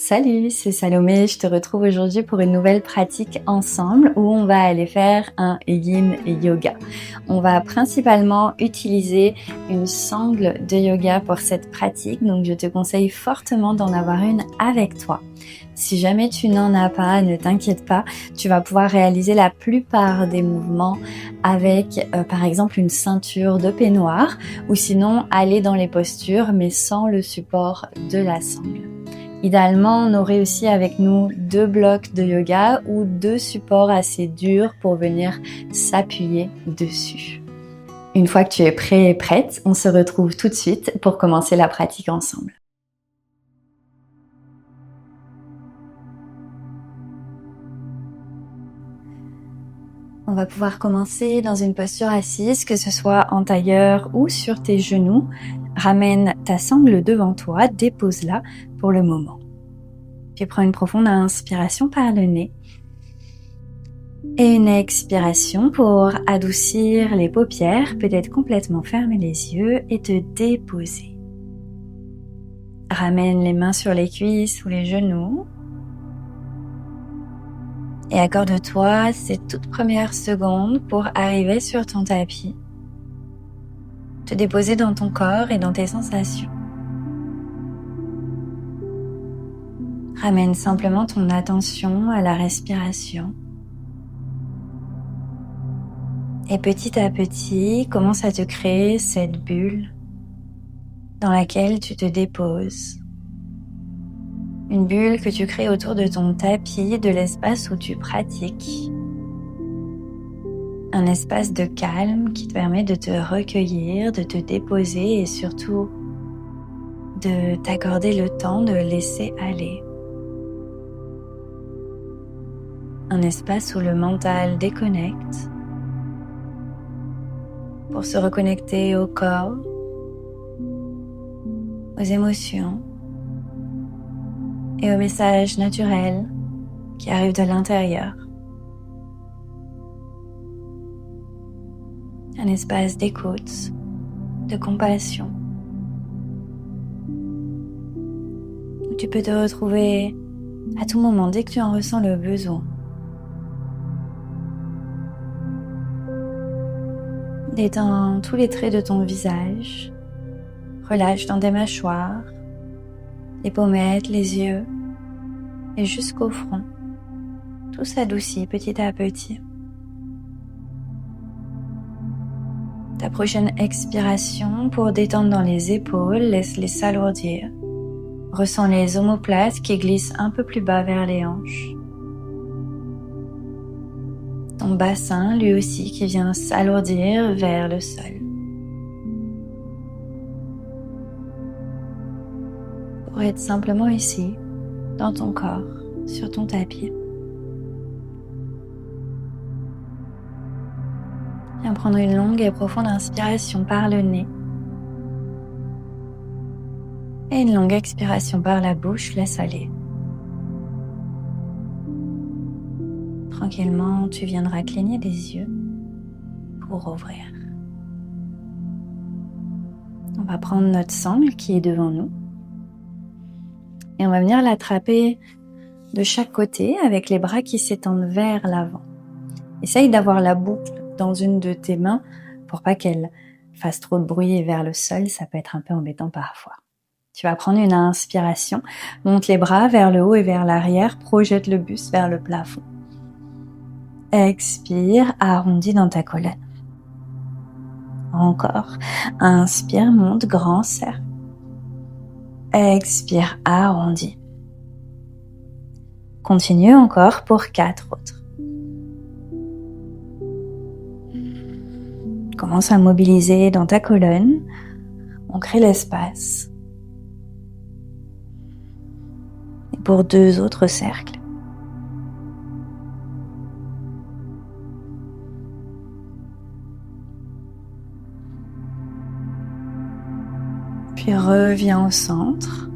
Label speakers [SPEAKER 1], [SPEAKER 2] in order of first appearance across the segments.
[SPEAKER 1] Salut, c'est Salomé, je te retrouve aujourd'hui pour une nouvelle pratique ensemble où on va aller faire un yin yoga. On va principalement utiliser une sangle de yoga pour cette pratique, donc je te conseille fortement d'en avoir une avec toi. Si jamais tu n'en as pas, ne t'inquiète pas, tu vas pouvoir réaliser la plupart des mouvements avec par exemple une ceinture de peignoir ou sinon aller dans les postures mais sans le support de la sangle. Idéalement, on aurait aussi avec nous 2 blocs de yoga ou 2 supports assez durs pour venir s'appuyer dessus. Une fois que tu es prêt et prête, on se retrouve tout de suite pour commencer la pratique ensemble. On va pouvoir commencer dans une posture assise, que ce soit en tailleur ou sur tes genoux. Ramène ta sangle devant toi, dépose-la pour le moment. Puis prends une profonde inspiration par le nez et une expiration pour adoucir les paupières, peut-être complètement fermer les yeux et te déposer. Ramène les mains sur les cuisses ou les genoux et accorde-toi ces toutes premières secondes pour arriver sur ton tapis, te déposer dans ton corps et dans tes sensations. Ramène simplement ton attention à la respiration. Et petit à petit, commence à te créer cette bulle dans laquelle tu te déposes. Une bulle que tu crées autour de ton tapis, de l'espace où tu pratiques. Un espace de calme qui te permet de te recueillir, de te déposer et surtout de t'accorder le temps de laisser aller. Un espace où le mental déconnecte pour se reconnecter au corps, aux émotions et aux messages naturels qui arrivent de l'intérieur. Un espace d'écoute, de compassion, où tu peux te retrouver à tout moment dès que tu en ressens le besoin. Détends tous les traits de ton visage, relâche dans tes mâchoires, les pommettes, les yeux et jusqu'au front. Tout s'adoucit petit à petit. Ta prochaine expiration pour détendre dans les épaules, laisse-les s'alourdir. Ressens les omoplates qui glissent un peu plus bas vers les hanches. Ton bassin, lui aussi, qui vient s'alourdir vers le sol. Pour être simplement ici, dans ton corps, sur ton tapis. Viens prendre une longue et profonde inspiration par le nez. Et une longue expiration par la bouche, laisse aller. Tranquillement, tu viendras cligner des yeux pour ouvrir. On va prendre notre sangle qui est devant nous et on va venir l'attraper de chaque côté avec les bras qui s'étendent vers l'avant. Essaye d'avoir la boucle dans une de tes mains pour pas qu'elle fasse trop de bruit vers le sol, ça peut être un peu embêtant parfois. Tu vas prendre une inspiration, monte les bras vers le haut et vers l'arrière, projette le buste vers le plafond. Expire, arrondis dans ta colonne. Encore. Inspire, monte, grand cercle. Expire, arrondis. Continue encore pour 4 autres. Commence à mobiliser dans ta colonne. On crée l'espace. Et pour 2 autres cercles. Puis reviens au centre,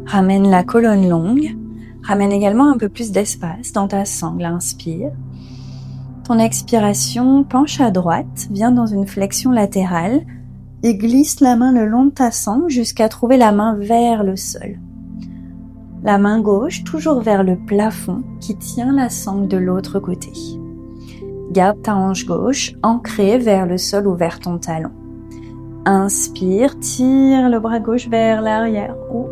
[SPEAKER 1] ramène la colonne longue, ramène également un peu plus d'espace dans ta sangle, inspire. Ton expiration, penche à droite, viens dans une flexion latérale et glisse la main le long de ta sangle jusqu'à trouver la main vers le sol. La main gauche toujours vers le plafond qui tient la sangle de l'autre côté. Garde ta hanche gauche ancrée vers le sol ou vers ton talon. Inspire, tire le bras gauche vers l'arrière, ouvre.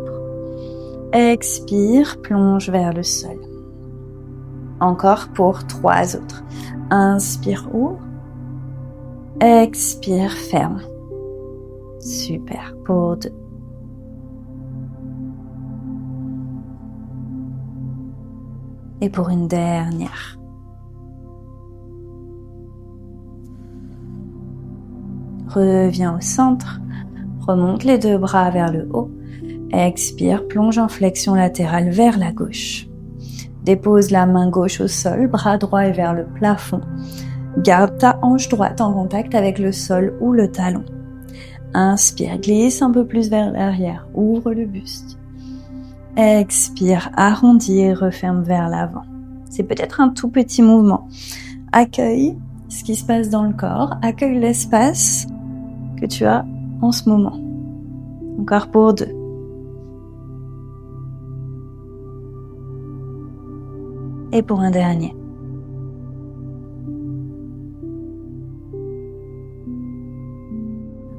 [SPEAKER 1] Expire, plonge vers le sol. Encore pour 3 autres. Inspire, ouvre. Expire, ferme. Super, pour 2. Et pour une dernière. Reviens au centre, remonte les 2 bras vers le haut, expire, plonge en flexion latérale vers la gauche. Dépose la main gauche au sol, bras droit est vers le plafond. Garde ta hanche droite en contact avec le sol ou le talon. Inspire, glisse un peu plus vers l'arrière, ouvre le buste. Expire, arrondis et referme vers l'avant. C'est peut-être un tout petit mouvement. Accueille ce qui se passe dans le corps, accueille l'espace que tu as en ce moment. Encore pour 2. Et pour un dernier.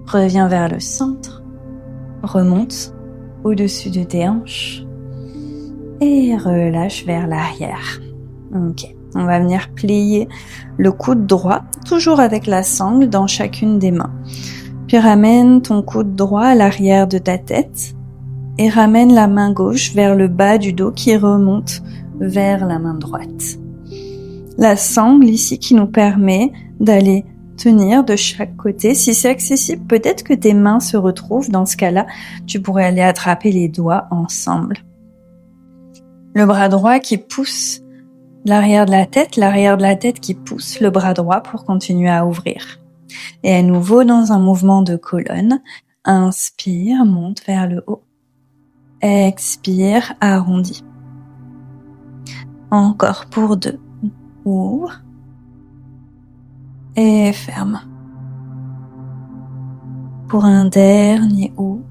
[SPEAKER 1] Reviens vers le centre, remonte au-dessus de tes hanches et relâche vers l'arrière. Ok, on va venir plier le coude droit, toujours avec la sangle dans chacune des mains. Puis ramène ton coude droit à l'arrière de ta tête et ramène la main gauche vers le bas du dos qui remonte vers la main droite. La sangle ici qui nous permet d'aller tenir de chaque côté. Si c'est accessible, peut-être que tes mains se retrouvent. Dans ce cas-là, tu pourrais aller attraper les doigts ensemble. Le bras droit qui pousse l'arrière de la tête qui pousse le bras droit pour continuer à ouvrir. Et à nouveau dans un mouvement de colonne, inspire, monte vers le haut. Expire, arrondis. Encore pour 2. Ouvre. Et ferme. Pour un dernier ouvre.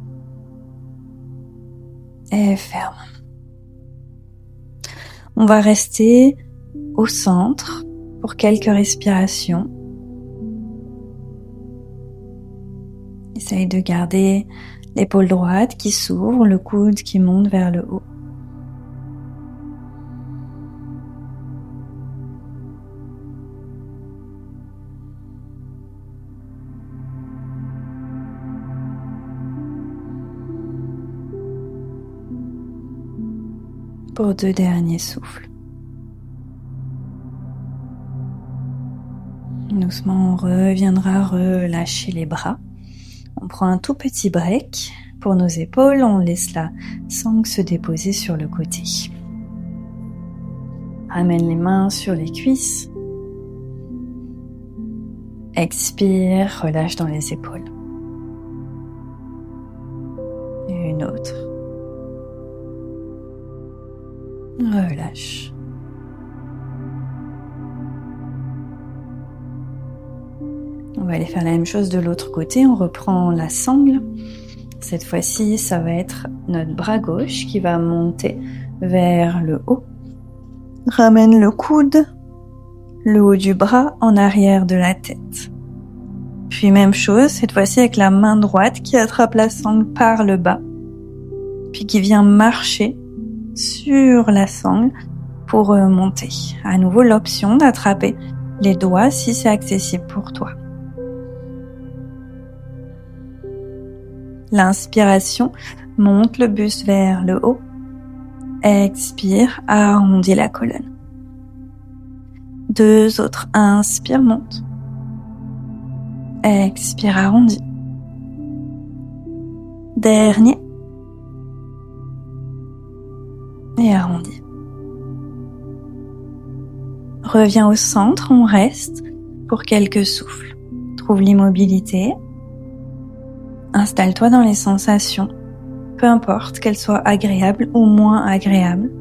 [SPEAKER 1] Et ferme. On va rester au centre pour quelques respirations. Essaye de garder l'épaule droite qui s'ouvre, le coude qui monte vers le haut. Pour 2 derniers souffles. Doucement, on reviendra relâcher les bras. On prend un tout petit break pour nos épaules. On laisse la sangle se déposer sur le côté. Ramène les mains sur les cuisses. Expire, relâche dans les épaules. Et une autre. Relâche. On va aller faire la même chose de l'autre côté. On reprend la sangle. Cette fois-ci, ça va être notre bras gauche qui va monter vers le haut. Ramène le coude, le haut du bras en arrière de la tête. Puis même chose, cette fois-ci avec la main droite qui attrape la sangle par le bas. Puis qui vient marcher sur la sangle pour monter. À nouveau, l'option d'attraper les doigts si c'est accessible pour toi. L'inspiration monte le buste vers le haut. Expire, arrondis la colonne. 2 autres. Inspire, monte. Expire, arrondis. Dernier. Et arrondis. Reviens au centre, on reste pour quelques souffles. Trouve l'immobilité. Installe-toi dans les sensations, peu importe qu'elles soient agréables ou moins agréables.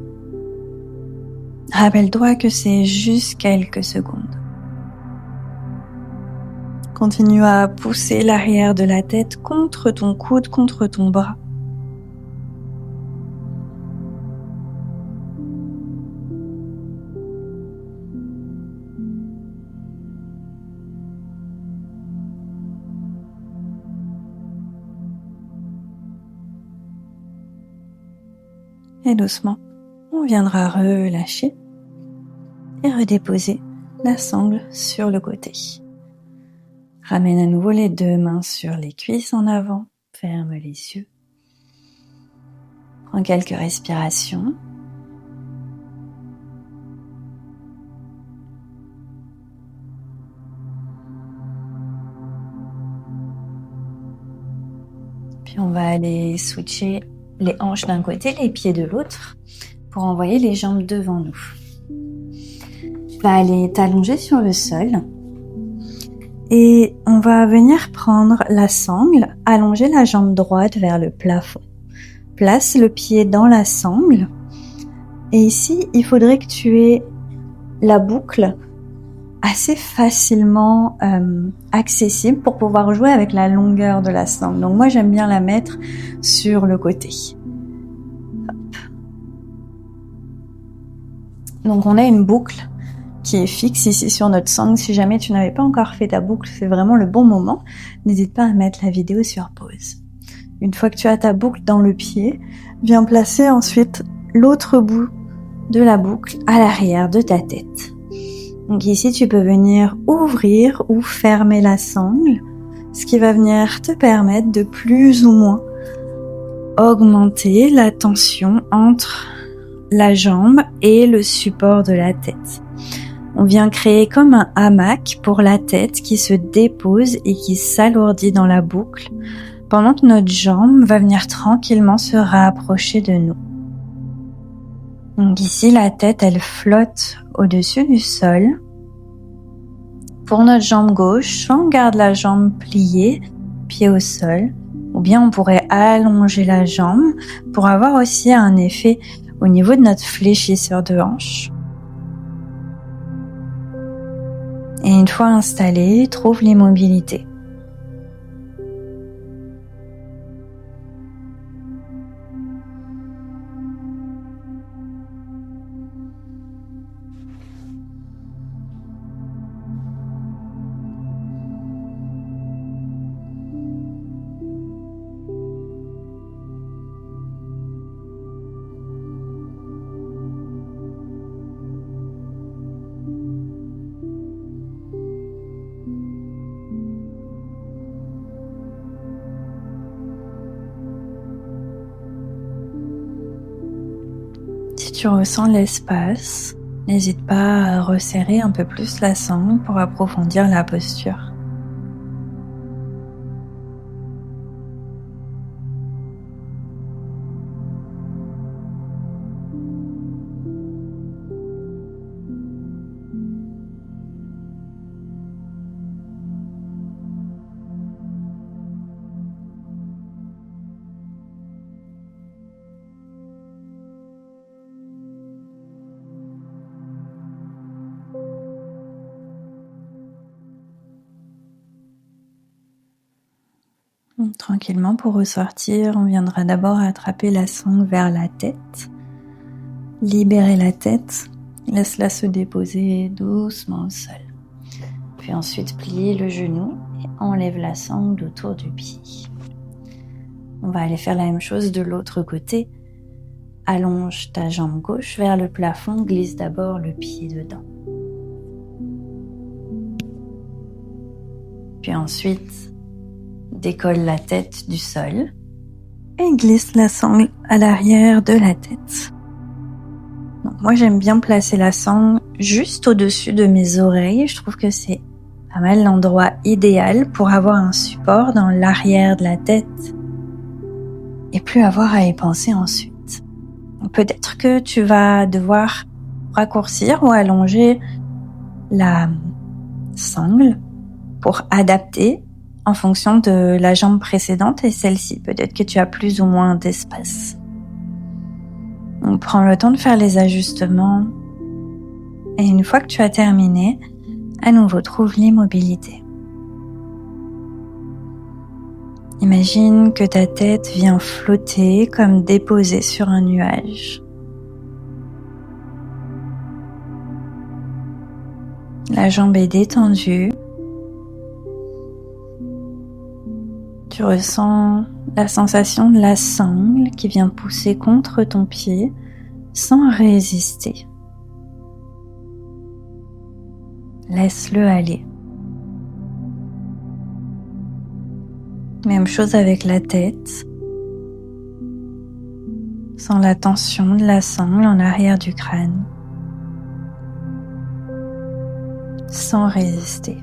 [SPEAKER 1] Rappelle-toi que c'est juste quelques secondes. Continue à pousser l'arrière de la tête contre ton coude, contre ton bras. Et doucement, on viendra relâcher et redéposer la sangle sur le côté. Ramène à nouveau les deux mains sur les cuisses en avant, ferme les yeux. Prends quelques respirations. Puis on va aller switcher les hanches d'un côté, les pieds de l'autre, pour envoyer les jambes devant nous. Tu vas aller t'allonger sur le sol et on va venir prendre la sangle, allonger la jambe droite vers le plafond. Place le pied dans la sangle et ici, il faudrait que tu aies la boucle assez facilement accessible pour pouvoir jouer avec la longueur de la sangle. Donc moi, j'aime bien la mettre sur le côté. Hop. Donc on a une boucle qui est fixe ici sur notre sangle. Si jamais tu n'avais pas encore fait ta boucle, c'est vraiment le bon moment. N'hésite pas à mettre la vidéo sur pause. Une fois que tu as ta boucle dans le pied, viens placer ensuite l'autre bout de la boucle à l'arrière de ta tête. Donc ici, tu peux venir ouvrir ou fermer la sangle, ce qui va venir te permettre de plus ou moins augmenter la tension entre la jambe et le support de la tête. On vient créer comme un hamac pour la tête qui se dépose et qui s'alourdit dans la boucle, pendant que notre jambe va venir tranquillement se rapprocher de nous. Donc ici, la tête, elle flotte au-dessus du sol. Pour notre jambe gauche, soit on garde la jambe pliée, pied au sol, ou bien on pourrait allonger la jambe pour avoir aussi un effet au niveau de notre fléchisseur de hanche. Et une fois installé, trouve l'immobilité. Si tu ressens l'espace, n'hésite pas à resserrer un peu plus la sangle pour approfondir la posture. Tranquillement, pour ressortir, on viendra d'abord attraper la sangle vers la tête, libérer la tête, laisse-la se déposer doucement au sol. Puis ensuite, plier le genou et enlève la sangle autour du pied. On va aller faire la même chose de l'autre côté. Allonge ta jambe gauche vers le plafond, glisse d'abord le pied dedans. Puis ensuite, décolle la tête du sol et glisse la sangle à l'arrière de la tête. Donc moi, j'aime bien placer la sangle juste au-dessus de mes oreilles. Je trouve que c'est pas mal l'endroit idéal pour avoir un support dans l'arrière de la tête et plus avoir à y penser ensuite. Donc peut-être que tu vas devoir raccourcir ou allonger la sangle pour adapter en fonction de la jambe précédente et celle-ci. Peut-être que tu as plus ou moins d'espace. On prend le temps de faire les ajustements et une fois que tu as terminé, à nouveau trouve l'immobilité. Imagine que ta tête vient flotter comme déposée sur un nuage. La jambe est détendue. Tu ressens la sensation de la sangle qui vient pousser contre ton pied sans résister. Laisse-le aller. Même chose avec la tête. Sans la tension de la sangle en arrière du crâne. Sans résister.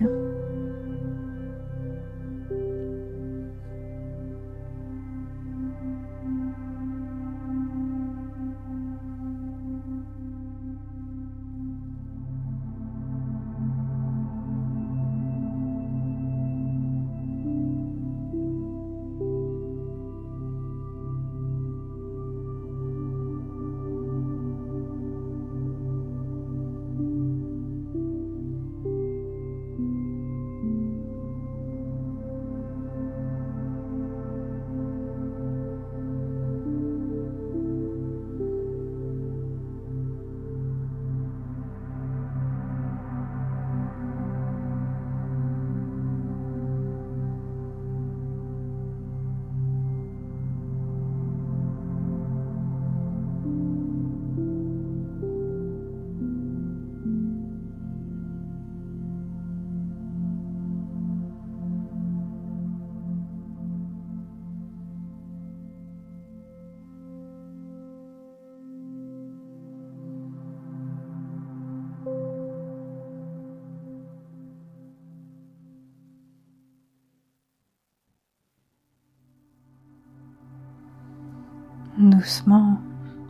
[SPEAKER 1] Doucement,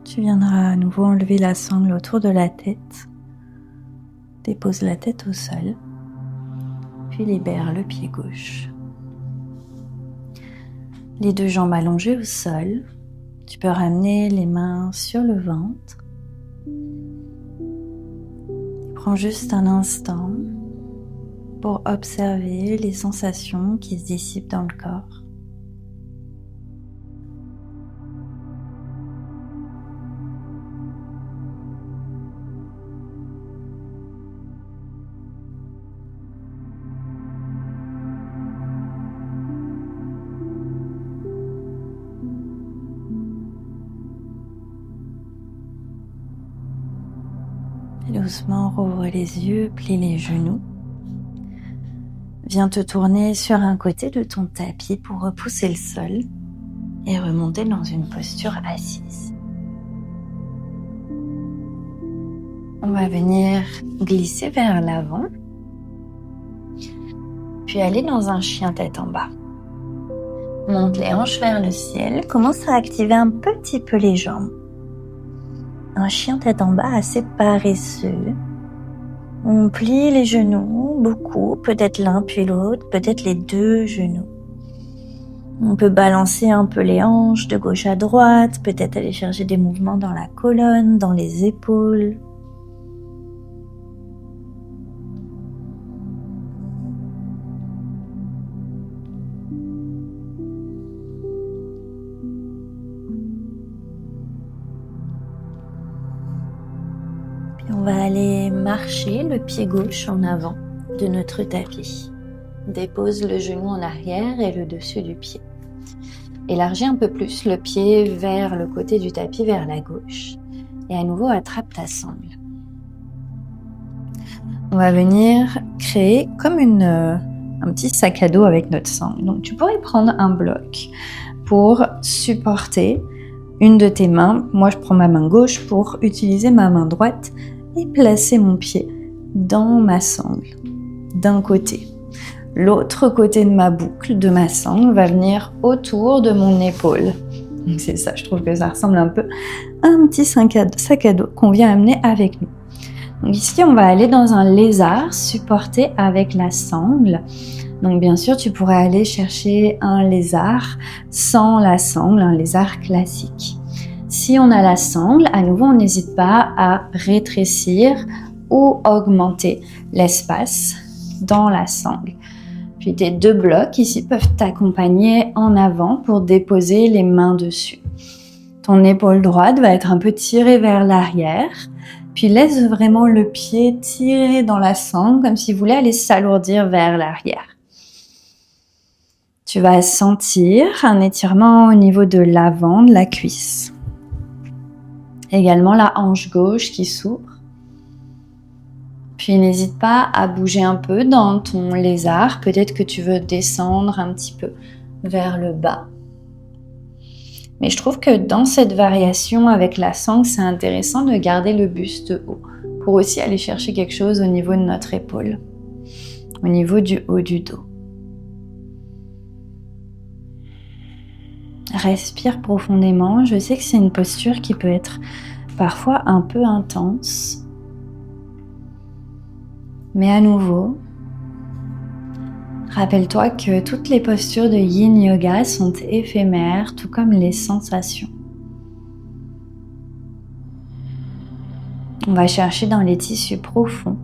[SPEAKER 1] tu viendras à nouveau enlever la sangle autour de la tête. Dépose la tête au sol, puis libère le pied gauche. Les deux jambes allongées au sol, tu peux ramener les mains sur le ventre. Prends juste un instant pour observer les sensations qui se dissipent dans le corps. Doucement, rouvre les yeux, plie les genoux. Viens te tourner sur un côté de ton tapis pour repousser le sol et remonter dans une posture assise. On va venir glisser vers l'avant, puis aller dans un chien tête en bas. Monte les hanches vers le ciel, commence à activer un petit peu les jambes. Un chien tête en bas assez paresseux. On plie les genoux, beaucoup, peut-être l'un puis l'autre, peut-être les deux genoux. On peut balancer un peu les hanches de gauche à droite, peut-être aller chercher des mouvements dans la colonne, dans les épaules. On va aller marcher le pied gauche en avant de notre tapis. Dépose le genou en arrière et le dessus du pied. Élargis un peu plus le pied vers le côté du tapis, vers la gauche. Et à nouveau, attrape ta sangle. On va venir créer comme un petit sac à dos avec notre sangle. Donc tu pourrais prendre un bloc pour supporter une de tes mains. Moi, je prends ma main gauche pour utiliser ma main droite et placer mon pied dans ma sangle, d'un côté. L'autre côté de ma boucle, de ma sangle, va venir autour de mon épaule. Donc c'est ça, je trouve que ça ressemble un peu à un petit sac à dos qu'on vient amener avec nous. Donc ici, on va aller dans un lézard supporté avec la sangle. Donc bien sûr, tu pourrais aller chercher un lézard sans la sangle, un lézard classique. Si on a la sangle, à nouveau, on n'hésite pas à rétrécir ou augmenter l'espace dans la sangle. Puis tes deux blocs ici peuvent t'accompagner en avant pour déposer les mains dessus. Ton épaule droite va être un peu tirée vers l'arrière, puis laisse vraiment le pied tirer dans la sangle comme s'il voulait aller s'alourdir vers l'arrière. Tu vas sentir un étirement au niveau de l'avant de la cuisse. Également la hanche gauche qui s'ouvre. Puis n'hésite pas à bouger un peu dans ton lézard. Peut-être que tu veux descendre un petit peu vers le bas. Mais je trouve que dans cette variation avec la sangle, c'est intéressant de garder le buste haut pour aussi aller chercher quelque chose au niveau de notre épaule, au niveau du haut du dos. Respire profondément. Je sais que c'est une posture qui peut être parfois un peu intense. Mais à nouveau, rappelle-toi que toutes les postures de Yin Yoga sont éphémères, tout comme les sensations. On va chercher dans les tissus profonds,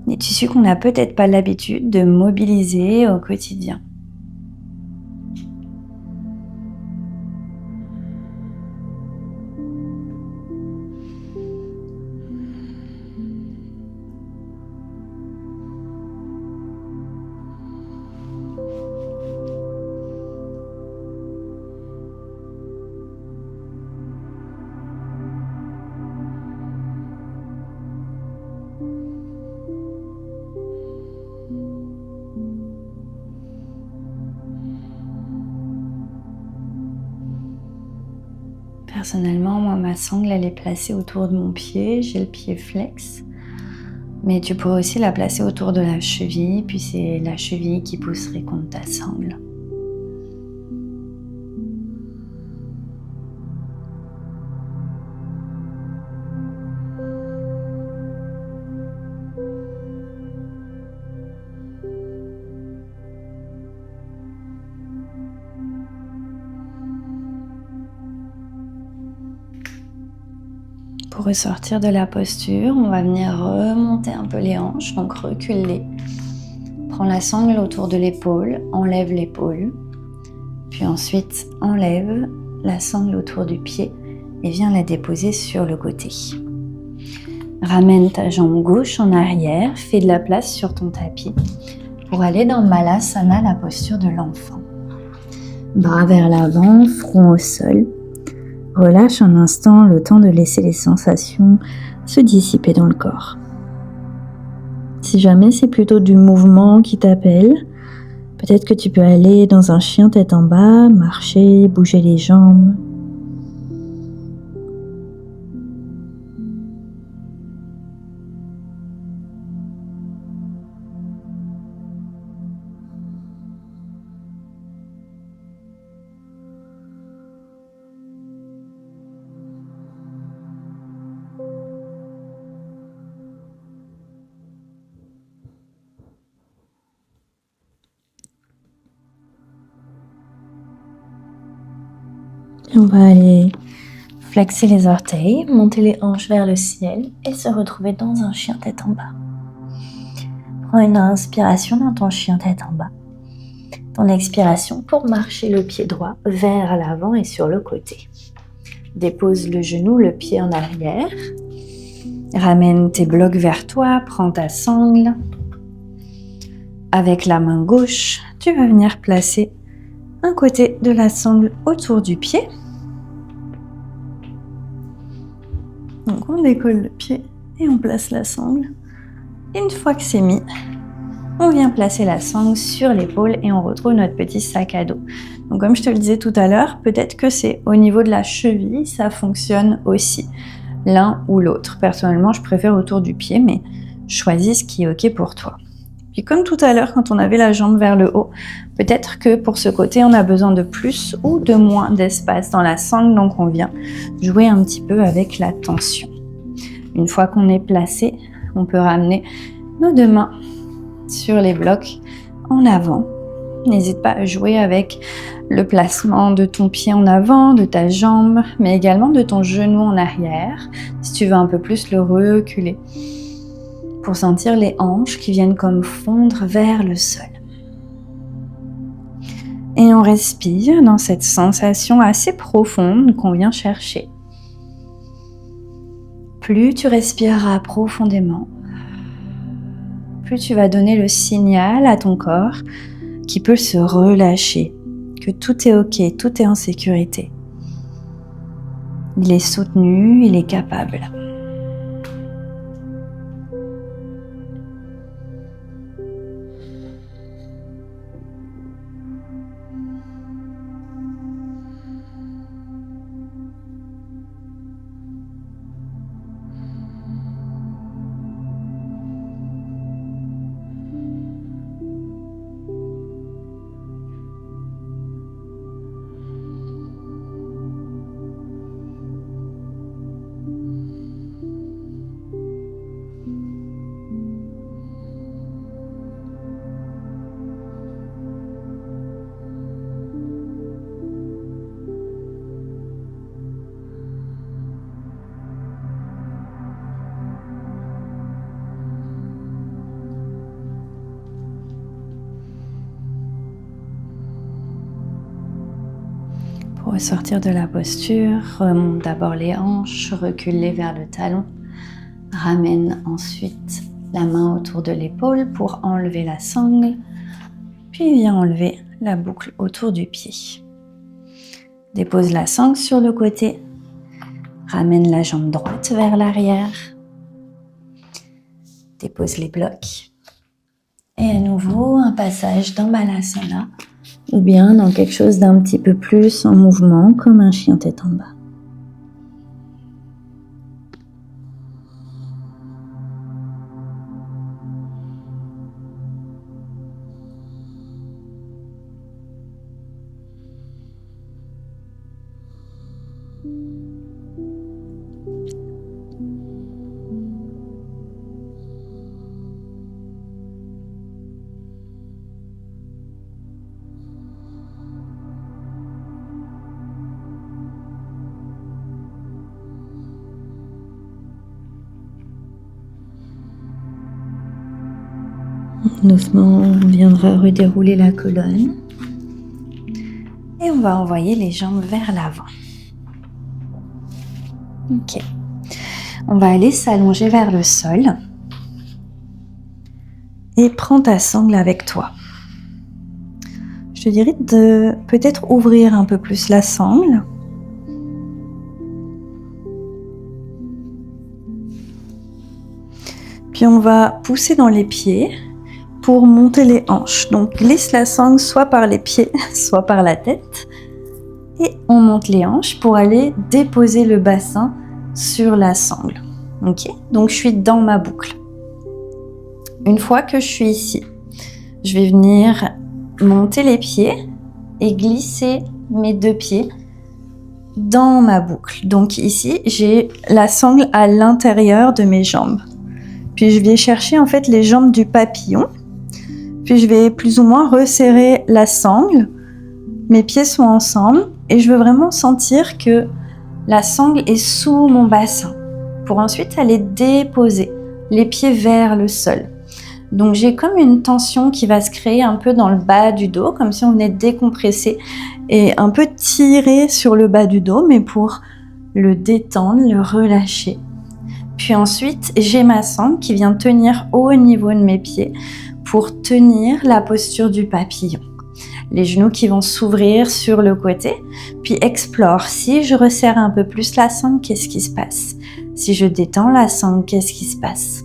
[SPEAKER 1] des tissus qu'on n'a peut-être pas l'habitude de mobiliser au quotidien. Personnellement, moi, ma sangle, elle est placée autour de mon pied. J'ai le pied flex. Mais tu pourrais aussi la placer autour de la cheville. Puis c'est la cheville qui pousserait contre ta sangle. Pour ressortir de la posture, on va venir remonter un peu les hanches, donc recule-les. Prends la sangle autour de l'épaule, enlève l'épaule. Puis ensuite, enlève la sangle autour du pied et viens la déposer sur le côté. Ramène ta jambe gauche en arrière, fais de la place sur ton tapis pour aller dans Malasana, la posture de l'enfant. Bras vers l'avant, front au sol. Relâche un instant le temps de laisser les sensations se dissiper dans le corps. Si jamais c'est plutôt du mouvement qui t'appelle, peut-être que tu peux aller dans un chien tête en bas, marcher, bouger les jambes. On va aller flexer les orteils, monter les hanches vers le ciel et se retrouver dans un chien tête en bas. Prends une inspiration dans ton chien tête en bas. Ton expiration pour marcher le pied droit vers l'avant et sur le côté. Dépose le genou, le pied en arrière. Ramène tes blocs vers toi, prends ta sangle. Avec la main gauche, tu vas venir placer un côté de la sangle autour du pied. Donc on décolle le pied et on place la sangle. Une fois que c'est mis, on vient placer la sangle sur l'épaule et on retrouve notre petit sac à dos. Donc comme je te le disais tout à l'heure, peut-être que c'est au niveau de la cheville, ça fonctionne aussi, l'un ou l'autre. Personnellement, je préfère autour du pied, mais choisis ce qui est ok pour toi. Puis comme tout à l'heure, quand on avait la jambe vers le haut, peut-être que pour ce côté, on a besoin de plus ou de moins d'espace dans la sangle, donc on vient jouer un petit peu avec la tension. Une fois qu'on est placé, on peut ramener nos deux mains sur les blocs en avant. N'hésite pas à jouer avec le placement de ton pied en avant, de ta jambe, mais également de ton genou en arrière, si tu veux un peu plus le reculer, pour sentir les hanches qui viennent comme fondre vers le sol. Et on respire dans cette sensation assez profonde qu'on vient chercher. Plus tu respireras profondément, plus tu vas donner le signal à ton corps qui peut se relâcher, que tout est ok, tout est en sécurité. Il est soutenu, il est capable. Pour ressortir de la posture, remonte d'abord les hanches, recule-les vers le talon. Ramène ensuite la main autour de l'épaule pour enlever la sangle, puis viens enlever la boucle autour du pied. Dépose la sangle sur le côté, ramène la jambe droite vers l'arrière, dépose les blocs et à nouveau un passage dans Balasana ou bien dans quelque chose d'un petit peu plus en mouvement comme un chien tête en bas. Doucement, on viendra redérouler la colonne et on va envoyer les jambes vers l'avant. Ok. On va aller s'allonger vers le sol et prends ta sangle avec toi. Je te dirais de peut-être ouvrir un peu plus la sangle. Puis on va pousser dans les pieds pour monter les hanches. Donc glisse la sangle soit par les pieds, soit par la tête. Et on monte les hanches pour aller déposer le bassin sur la sangle. Ok ? Donc je suis dans ma boucle. Une fois que je suis ici, je vais venir monter les pieds et glisser mes deux pieds dans ma boucle. Donc ici, j'ai la sangle à l'intérieur de mes jambes. Puis je vais chercher en fait les jambes du papillon. Puis je vais plus ou moins resserrer la sangle. Mes pieds sont ensemble et je veux vraiment sentir que la sangle est sous mon bassin pour ensuite aller déposer les pieds vers le sol. Donc j'ai comme une tension qui va se créer un peu dans le bas du dos, comme si on venait décompresser et un peu tirer sur le bas du dos, mais pour le détendre, le relâcher. Puis ensuite, j'ai ma sangle qui vient tenir au niveau de mes pieds pour tenir la posture du papillon. Les genoux qui vont s'ouvrir sur le côté, puis explore. Si je resserre un peu plus la sangle, qu'est-ce qui se passe? Si je détends la sangle, qu'est-ce qui se passe?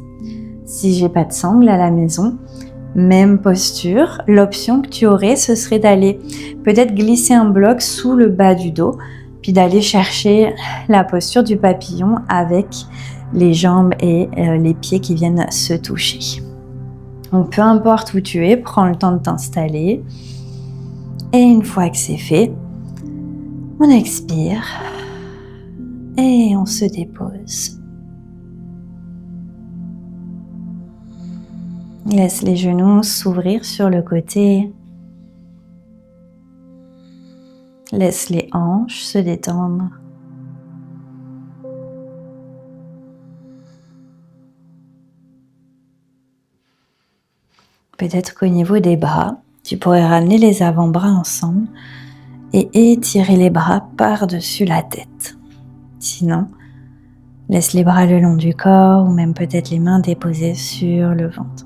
[SPEAKER 1] Si j'ai pas de sangle à la maison, même posture. L'option que tu aurais, ce serait d'aller peut-être glisser un bloc sous le bas du dos, puis d'aller chercher la posture du papillon avec les jambes et les pieds qui viennent se toucher. Donc peu importe où tu es, prends le temps de t'installer. Et une fois que c'est fait, on expire et on se dépose. Laisse les genoux s'ouvrir sur le côté. Laisse les hanches se détendre. Peut-être qu'au niveau des bras, tu pourrais ramener les avant-bras ensemble et étirer les bras par-dessus la tête. Sinon, laisse les bras le long du corps ou même peut-être les mains déposées sur le ventre.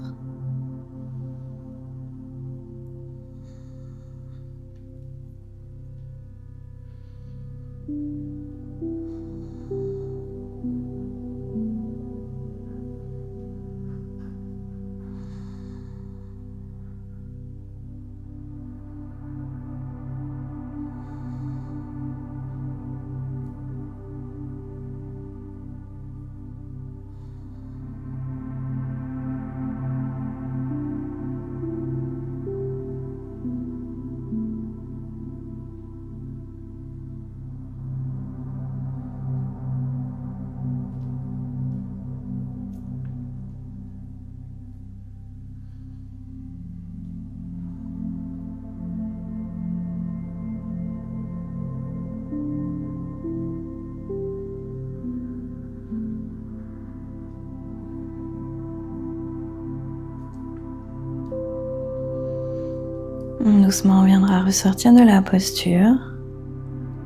[SPEAKER 1] Doucement, on viendra ressortir de la posture.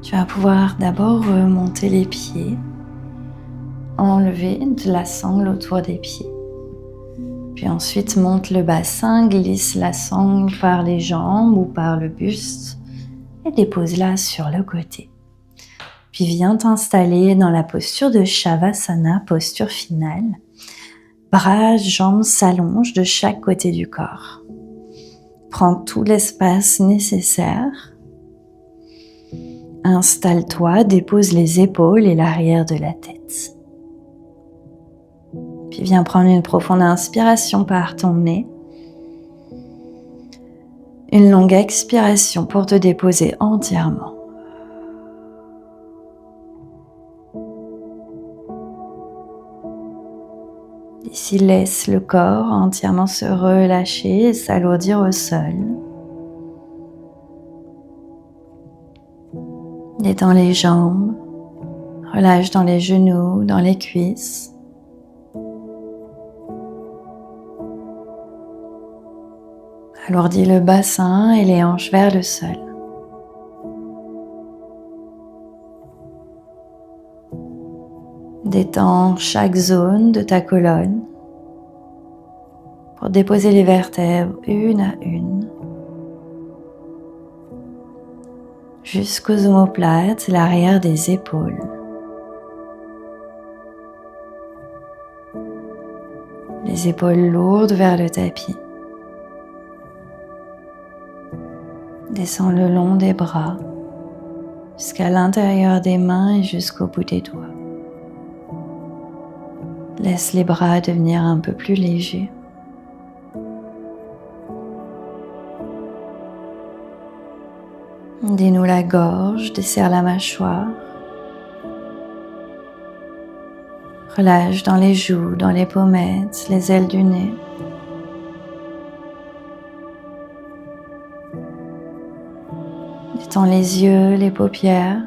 [SPEAKER 1] Tu vas pouvoir d'abord remonter les pieds, enlever de la sangle autour des pieds. Puis ensuite, monte le bassin, glisse la sangle par les jambes ou par le buste et dépose-la sur le côté. Puis viens t'installer dans la posture de Shavasana, posture finale. Bras, jambes s'allongent de chaque côté du corps. Prends tout l'espace nécessaire. Installe-toi, dépose les épaules et l'arrière de la tête. Puis viens prendre une profonde inspiration par ton nez. Une longue expiration pour te déposer entièrement. Ici, laisse le corps entièrement se relâcher et s'alourdir au sol. Détends les jambes, relâche dans les genoux, dans les cuisses. Alourdis le bassin et les hanches vers le sol. Détends chaque zone de ta colonne pour déposer les vertèbres une à une jusqu'aux omoplates et l'arrière des épaules. Les épaules lourdes vers le tapis. Descends le long des bras jusqu'à l'intérieur des mains et jusqu'au bout des doigts. Laisse les bras devenir un peu plus légers. Dénoue la gorge, desserre la mâchoire. Relâche dans les joues, dans les pommettes, les ailes du nez. Détends les yeux, les paupières,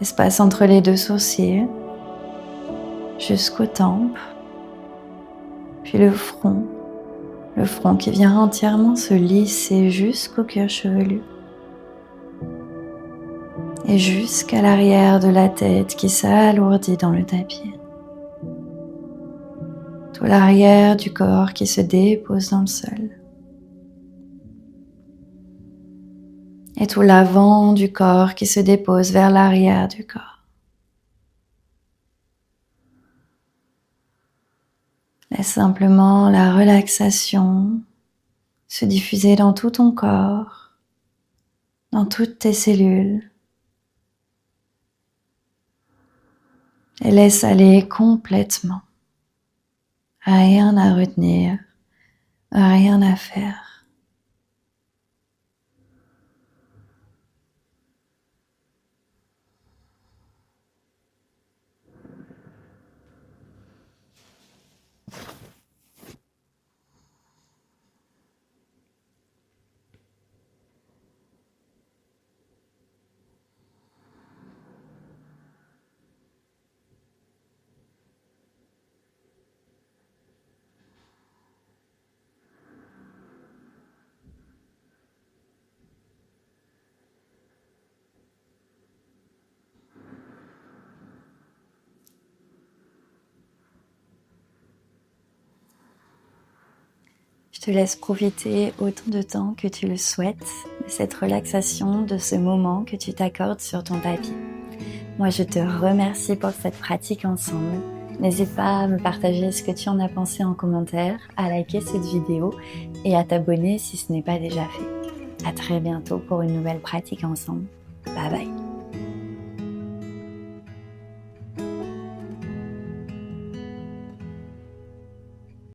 [SPEAKER 1] l'espace entre les deux sourcils, jusqu'aux tempes, puis le front qui vient entièrement se lisser jusqu'au cuir chevelu et jusqu'à l'arrière de la tête qui s'alourdit dans le tapis. Tout l'arrière du corps qui se dépose dans le sol. Et tout l'avant du corps qui se dépose vers l'arrière du corps. Laisse simplement la relaxation se diffuser dans tout ton corps, dans toutes tes cellules. Et laisse aller complètement. Rien à retenir, rien à faire. Je te laisse profiter autant de temps que tu le souhaites de cette relaxation, de ce moment que tu t'accordes sur ton tapis. Moi, je te remercie pour cette pratique ensemble. N'hésite pas à me partager ce que tu en as pensé en commentaire, à liker cette vidéo et à t'abonner si ce n'est pas déjà fait. À très bientôt pour une nouvelle pratique ensemble. Bye bye.